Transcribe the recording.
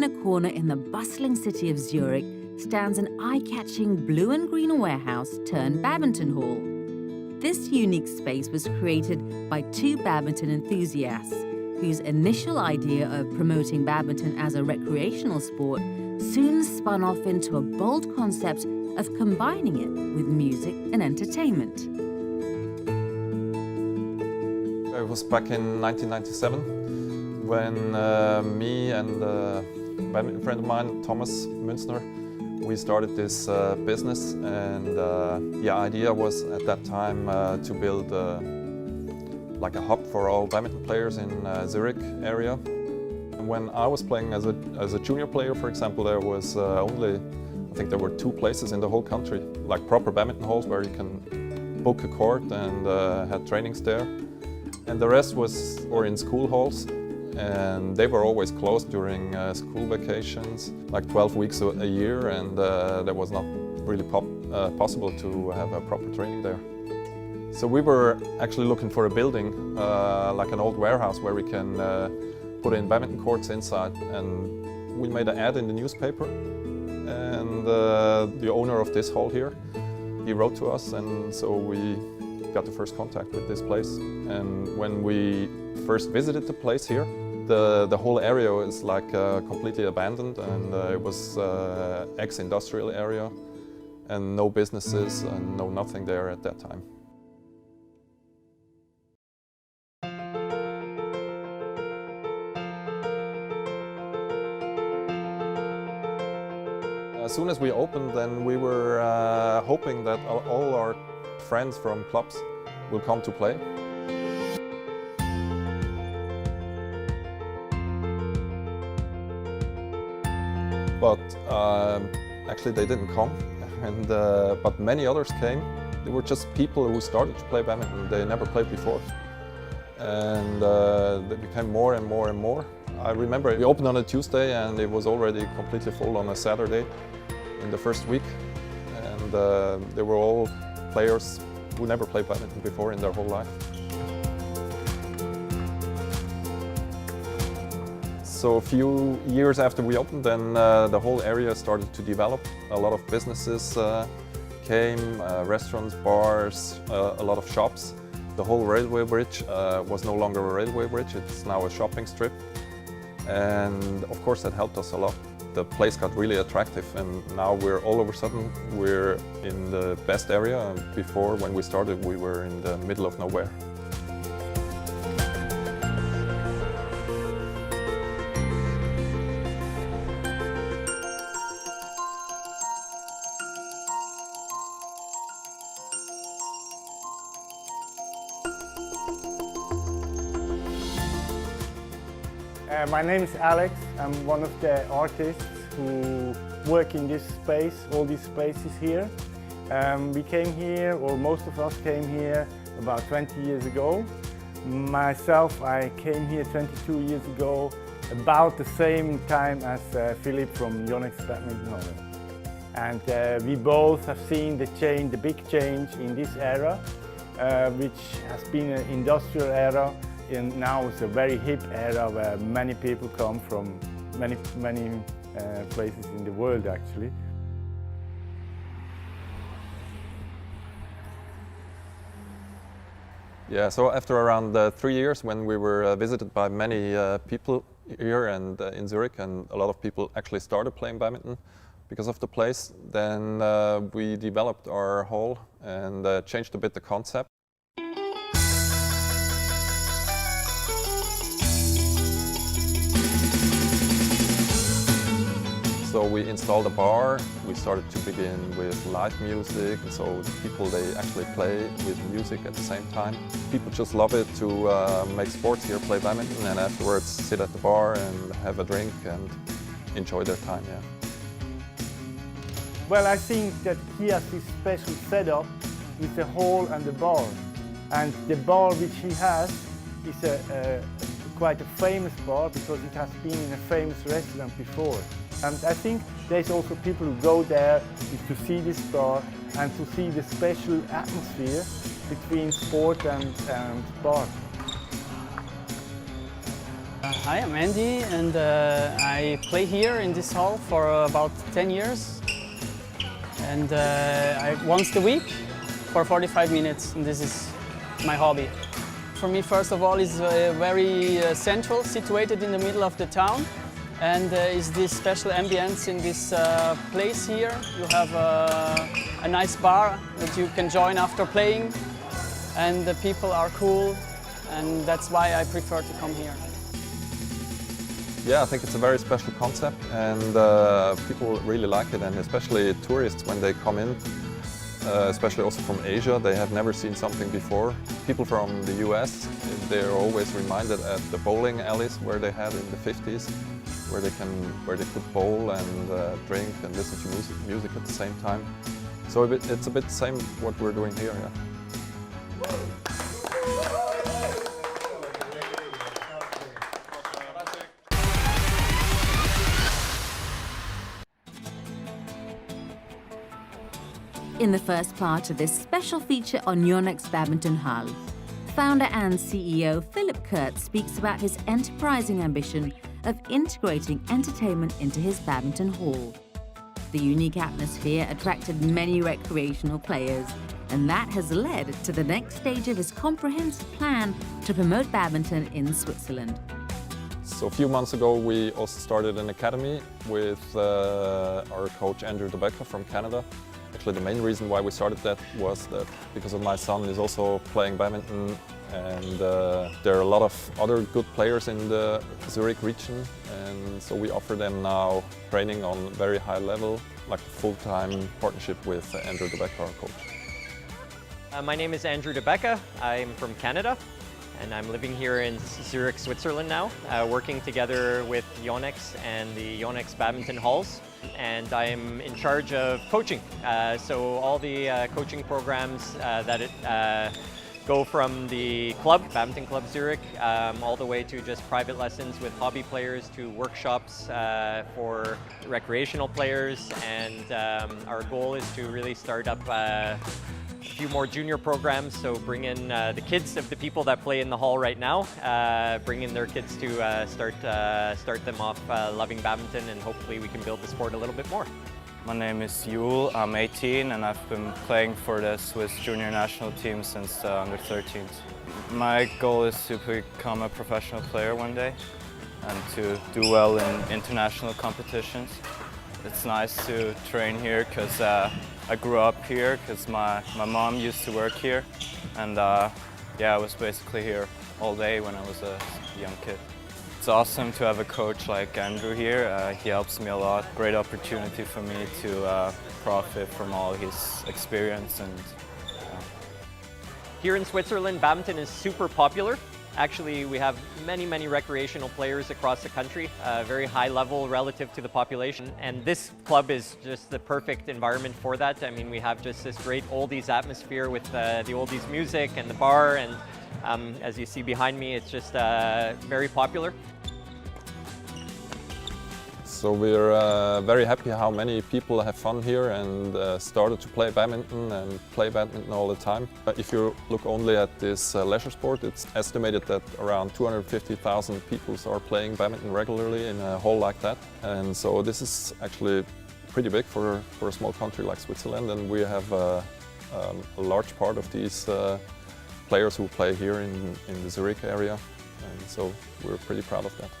in a corner in the bustling city of Zurich stands an eye-catching blue and green warehouse turned badminton hall. This unique space was created by two badminton enthusiasts whose initial idea of promoting badminton as a recreational sport soon spun off into a bold concept of combining it with music and entertainment. It was back in 1997 when me and a badminton friend of mine, Thomas Münzner, we started this business, and the idea was at that time to build like a hub for all badminton players in Zurich area. When I was playing as a junior player, for example, there was only, I think there were 2 places in the whole country, like proper badminton halls where you can book a court and had trainings there. And the rest was or in school halls, and they were always closed during school vacations, like 12 weeks a year, and there was not really possible to have a proper training there. So we were actually looking for a building, like an old warehouse where we can put in badminton courts inside, and we made an ad in the newspaper, and the owner of this hall here, he wrote to us, and so we got the first contact with this place. And when we first visited the place here, the whole area is like completely abandoned, and it was ex-industrial area and no businesses and no nothing there at that time. As soon as we opened, then we were hoping that all our friends from clubs will come to play. But actually they didn't come, and but many others came. They were just people who started to play badminton. They never played before, and they became more and more and more. I remember we opened on a Tuesday and it was already completely full on a Saturday in the first week, and they were all players who never played badminton before in their whole life. So a few years after we opened, then the whole area started to develop. A lot of businesses came, restaurants, bars, a lot of shops. The whole railway bridge was no longer a railway bridge, it's now a shopping strip. And of course that helped us a lot. The place got really attractive, and now we're all of a sudden we're in the best area. Before, when we started, we were in the middle of nowhere. My name is Alex. I'm one of the artists who work in this space, all these spaces here. We came here, or most of us came here, about 20 years ago. Myself, I came here 22 years ago, about the same time as Philip from Yonex Badminton Unlimited. And we both have seen the change, the big change in this era, which has been an industrial era. And now it's a very hip era where many people come from many places in the world, actually. Yeah, so after around 3 years, when we were visited by many people here and in Zurich, and a lot of people actually started playing badminton because of the place, then we developed our hall and changed a bit the concept. So we installed a bar, we started to begin with live music, so people, they actually play with music at the same time. People just love it to make sports here, play badminton, and afterwards sit at the bar and have a drink and enjoy their time, yeah. Well, I think that he has this special setup with the hall and the bar. And the bar which he has is quite a famous bar because it has been in a famous restaurant before. And I think there's also people who go there to see this bar and to see the special atmosphere between sport and bar. Hi, I'm Andy and I play here in this hall for about 10 years. And once a week for 45 minutes, and this is my hobby. For me, first of all, it's very central, situated in the middle of the town. And is this special ambience in this place here. You have a nice bar that you can join after playing, and the people are cool, and that's why I prefer to come here. Yeah, I think it's a very special concept, and people really like it, and especially tourists when they come in, especially also from Asia, they have never seen something before. People from the US, they're always reminded at the bowling alleys where they had in the 50s, where they could bowl and drink and listen to music at the same time. So it's a bit the same what we're doing here. Yeah. In the first part of this special feature on Yonex Badminton Hull, founder and CEO Philip Kurt speaks about his enterprising ambition of integrating entertainment into his badminton hall. The unique atmosphere attracted many recreational players, and that has led to the next stage of his comprehensive plan to promote badminton in Switzerland. So a few months ago we also started an academy with our coach Andrew DeBecker from Canada. Actually, the main reason why we started that was that because of my son is also playing badminton, and there are a lot of other good players in the Zurich region, and so we offer them now training on very high level, like a full-time partnership with Andrew DeBecker, our coach. My name is Andrew DeBecker. I'm from Canada, and I'm living here in Zurich, Switzerland now, working together with Yonex and the Yonex Badminton Halls. And I'm in charge of coaching. So all the coaching programs that go from the club, Badminton Club Zurich, all the way to just private lessons with hobby players to workshops for recreational players. And our goal is to really start up a few more junior programs, so bring in the kids of the people that play in the hall right now, bring in their kids to start them off loving badminton, and hopefully we can build the sport a little bit more. My name is Yul, I'm 18 and I've been playing for the Swiss junior national team since the under-13s. My goal is to become a professional player one day and to do well in international competitions. It's nice to train here because I grew up here because my mom used to work here, and yeah, I was basically here all day when I was a young kid. It's awesome to have a coach like Andrew here. He helps me a lot. Great opportunity for me to profit from all his experience. And Here in Switzerland, badminton is super popular. Actually, we have many recreational players across the country, very high level relative to the population. And this club is just the perfect environment for that. I mean, we have just this great oldies atmosphere with the oldies music and the bar. And as you see behind me, it's just very popular. So we're very happy how many people have fun here and started to play badminton and play badminton all the time. But if you look only at this leisure sport, it's estimated that around 250,000 people are playing badminton regularly in a hall like that. And so this is actually pretty big for a small country like Switzerland, and we have a large part of these players who play here in the Zurich area, and so we're pretty proud of that.